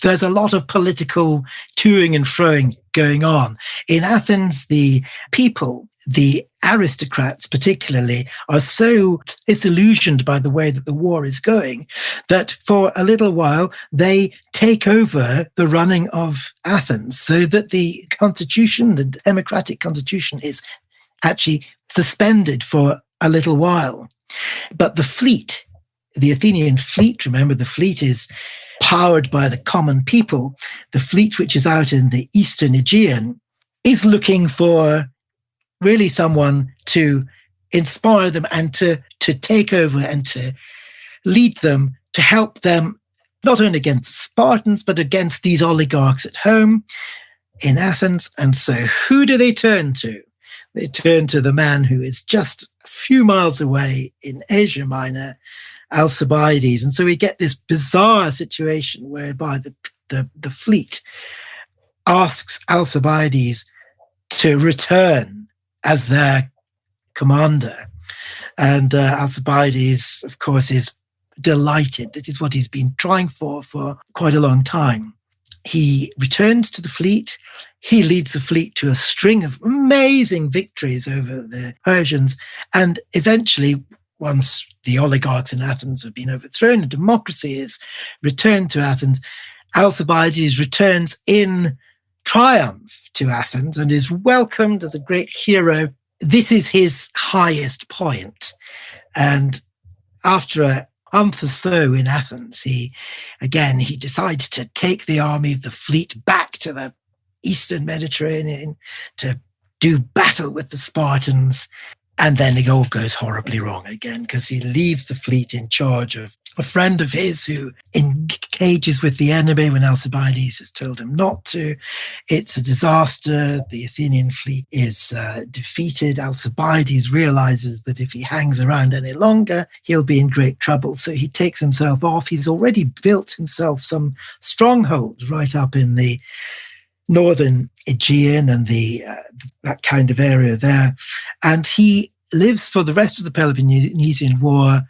There's a lot of political toing and froing going on. In Athens, the people, the aristocrats particularly, are so disillusioned by the way that the war is going that for a little while they take over the running of Athens, so that the constitution, the democratic constitution, is actually suspended for a little while. But the fleet, the Athenian fleet, remember the fleet is powered by the common people, the fleet which is out in the Eastern Aegean is looking for really someone to inspire them and to take over and to lead them, to help them not only against the Spartans, but against these oligarchs at home in Athens. And so who do they turn to? They turn to the man who is just a few miles away in Asia Minor, Alcibiades. And so we get this bizarre situation whereby the fleet asks Alcibiades to return as their commander. And Alcibiades, of course, is delighted. This is what he's been trying for quite a long time. He returns to the fleet. He leads the fleet to a string of amazing victories over the Persians. And eventually, once the oligarchs in Athens have been overthrown and democracy is returned to Athens, Alcibiades returns in triumph to Athens and is welcomed as a great hero. This is his highest point. And after month or so in Athens, he decides to take the army, the fleet, back to the Eastern Mediterranean to do battle with the Spartans. And then it all goes horribly wrong again, because he leaves the fleet in charge of a friend of his who engages with the enemy when Alcibiades has told him not to. It's a disaster. The Athenian fleet is defeated. Alcibiades realizes that if he hangs around any longer, he'll be in great trouble. So he takes himself off. He's already built himself some strongholds right up in the northern Aegean and that kind of area there. And he lives for the rest of the Peloponnesian War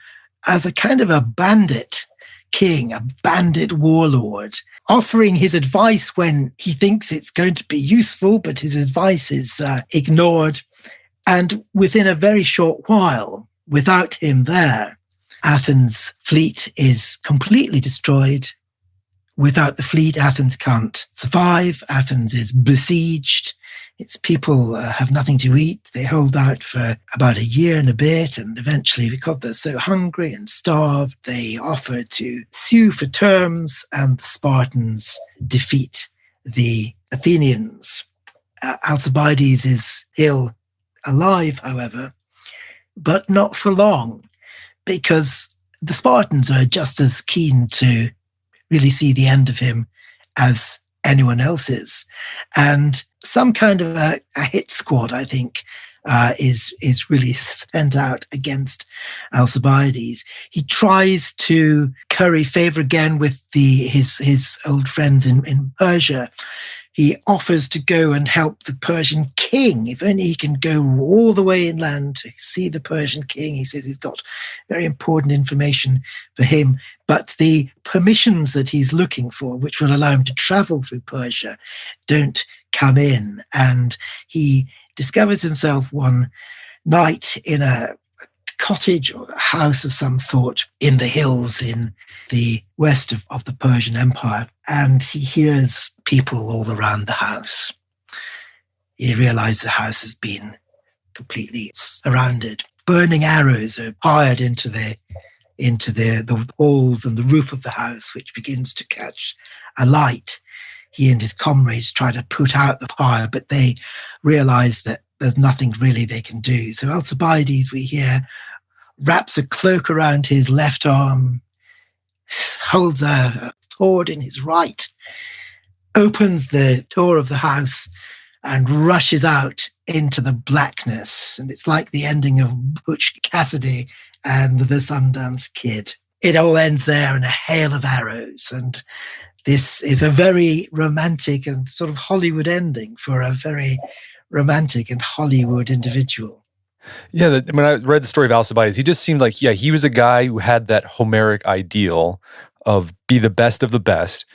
as a kind of a bandit king, a bandit warlord, offering his advice when he thinks it's going to be useful, but his advice is ignored. And within a very short while, without him there, Athens' fleet is completely destroyed. Without the fleet, Athens can't survive. Athens is besieged. Its people have nothing to eat. They hold out for about a year and a bit, and eventually, because they're so hungry and starved, they offer to sue for terms, and the Spartans defeat the Athenians. Alcibiades is still alive, however, but not for long, because the Spartans are just as keen to really see the end of him as anyone else is. And some kind of a hit squad, I think, is really sent out against Alcibiades. He tries to curry favor again with his old friends in Persia. He offers to go and help the Persian king, if only he can go all the way inland to see the Persian king. He says he's got very important information for him. But the permissions that he's looking for, which will allow him to travel through Persia, don't come in. And he discovers himself one night in a cottage or a house of some sort in the hills in the west of the Persian Empire. And he hears people all around the house. He realizes the house has been completely surrounded. Burning arrows are fired into the walls and the roof of the house, which begins to catch alight. He and his comrades try to put out the fire, but they realize that there's nothing really they can do. So Alcibiades, we hear, wraps a cloak around his left arm, holds a sword in his right, opens the door of the house and rushes out into the blackness. And it's like the ending of Butch Cassidy and the Sundance Kid. It all ends there in a hail of arrows. And this is a very romantic and sort of Hollywood ending for a very romantic and Hollywood individual. Yeah, when I read the story of Alcibiades, he just seemed like, he was a guy who had that Homeric ideal of be the best of the best,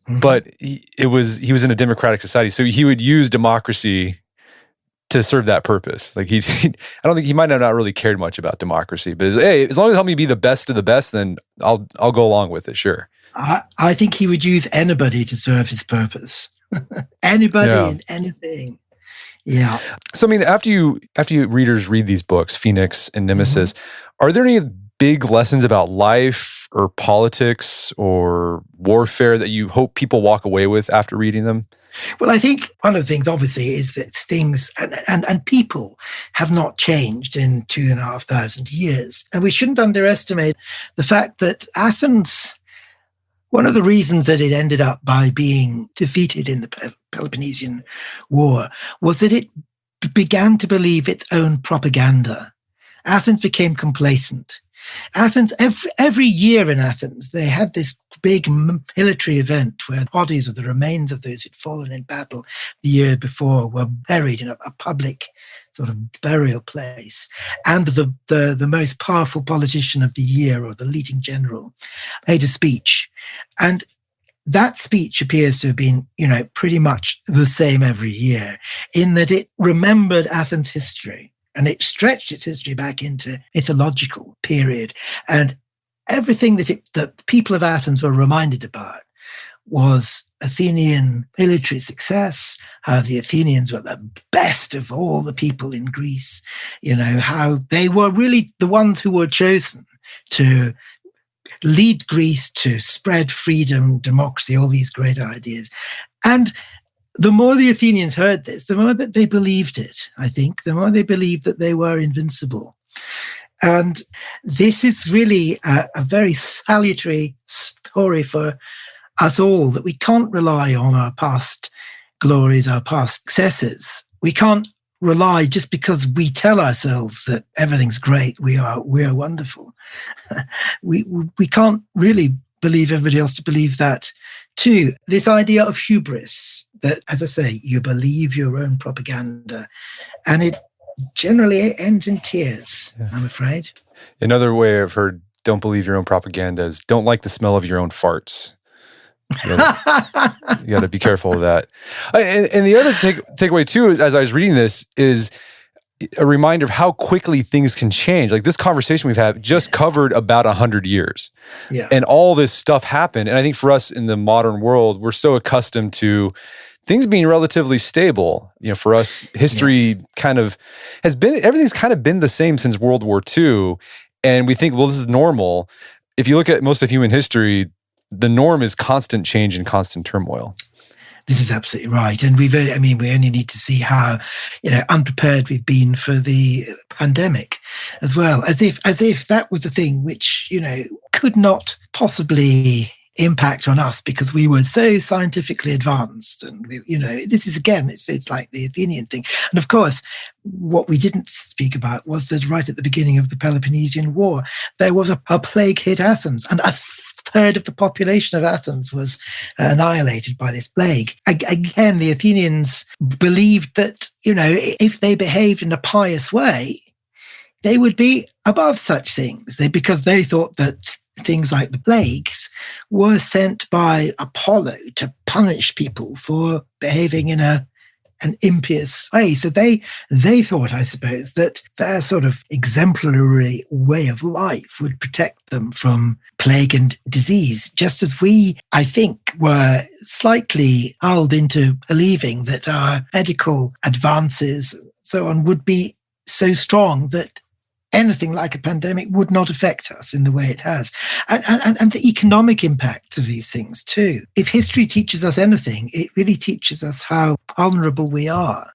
but he was in a democratic society, so he would use democracy to serve that purpose. Like I don't think he might have not really cared much about democracy, but hey, as long as it helped me be the best of the best, then I'll go along with it. Sure. I think he would use anybody to serve his purpose. Anybody and anything. Yeah. So, I mean, after you readers read these books, Phoenix and Nemesis, are there any big lessons about life or politics or warfare that you hope people walk away with after reading them? Well, I think one of the things, obviously, is that things and people have not changed in 2,500 years. And we shouldn't underestimate the fact that Athens, one of the reasons that it ended up by being defeated in the Peloponnesian War was that it began to believe its own propaganda. Athens became complacent. Athens, every year in Athens, they had this big military event where the bodies of the remains of those who'd fallen in battle the year before were buried in a public sort of burial place. And the most powerful politician of the year, or the leading general, made a speech. And that speech appears to have been, pretty much the same every year, in that it remembered Athens' history. And it stretched its history back into mythological period. And everything that the people of Athens were reminded about was Athenian military success, how the Athenians were the best of all the people in Greece, how they were really the ones who were chosen to lead Greece to spread freedom, democracy, all these great ideas. And the more the Athenians heard this, the more that they believed it, I think, the more they believed that they were invincible. And this is really a very salutary story for us all, that we can't rely on our past glories, our past successes. We can't rely just because we tell ourselves that everything's great, we are wonderful. we can't really believe everybody else to believe that too. This idea of hubris, that, as I say, you believe your own propaganda, and it generally ends in tears, I'm afraid. Another way I've heard don't believe your own propaganda is don't like the smell of your own farts. You got to be careful of that. And the other takeaway too, is, as I was reading this, is a reminder of how quickly things can change. Like this conversation we've had just covered about 100 years. Yeah. And all this stuff happened. And I think for us in the modern world, we're so accustomed to things being relatively stable. You know, for us, history kind of has been, everything's kind of been the same since World War II. And we think, well, this is normal. If you look at most of human history, the norm is constant change and constant turmoil. This is absolutely right. And we only need to see how, unprepared we've been for the pandemic as well. As if that was a thing which, could not possibly impact on us because we were so scientifically advanced. And, this is, again, it's like the Athenian thing. And of course, what we didn't speak about was that right at the beginning of the Peloppensian War, there was a plague hit Athens, and a third of the population of Athens was annihilated by this plague. Again, the Athenians believed that, if they behaved in a pious way, they would be above such things, because they thought that things like the plagues were sent by Apollo to punish people for behaving in an impious way. So they thought, I suppose, that their sort of exemplary way of life would protect them from plague and disease, just as we, I think, were slightly lulled into believing that our medical advances and so on would be so strong that anything like a pandemic would not affect us in the way it has. And the economic impact of these things too. If history teaches us anything, it really teaches us how vulnerable we are.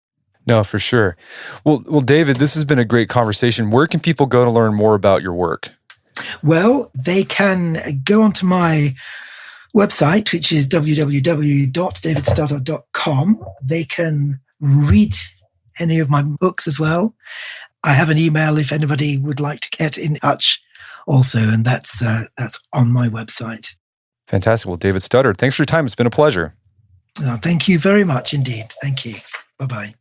No, for sure. Well, David, this has been a great conversation. Where can people go to learn more about your work? Well, they can go onto my website, which is www.davidstutter.com. They can read any of my books as well. I have an email if anybody would like to get in touch also, and that's on my website. Fantastic. Well, David Stutter, thanks for your time. It's been a pleasure. Thank you very much indeed. Thank you. Bye-bye.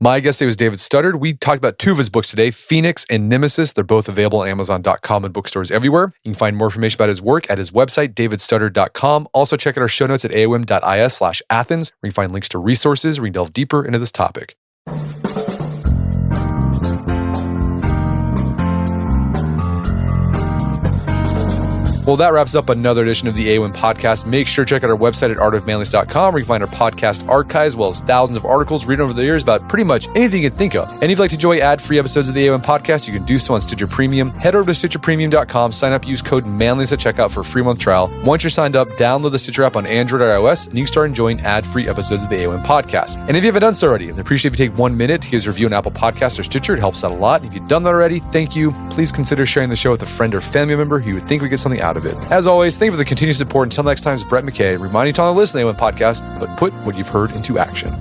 My guest today was David Stutter. We talked about two of his books today, Phoenix and Nemesis. They're both available on Amazon.com and bookstores everywhere. You can find more information about his work at his website, davidstutter.com. Also, check out our show notes at aom.is/Athens, where you can find links to resources where you can delve deeper into this topic. Well, that wraps up another edition of the AOM podcast. Make sure to check out our website at artofmanliness.com, where you can find our podcast archives, as well as thousands of articles written over the years about pretty much anything you can think of. And if you'd like to enjoy ad-free episodes of the AOM podcast, you can do so on Stitcher Premium. Head over to StitcherPremium.com, sign up, use code Manliness at checkout for a free month trial. Once you're signed up, download the Stitcher app on Android or iOS, and you can start enjoying ad-free episodes of the AOM podcast. And if you haven't done so already, I'd appreciate if you take 1 minute to give us a review on Apple Podcasts or Stitcher. It helps out a lot. And if you've done that already, thank you. Please consider sharing the show with a friend or family member who you would think would get something out of it. As always, thank you for the continued support. Until next time, it's Brett McKay, reminding you to listen to the AOM podcast, but put what you've heard into action.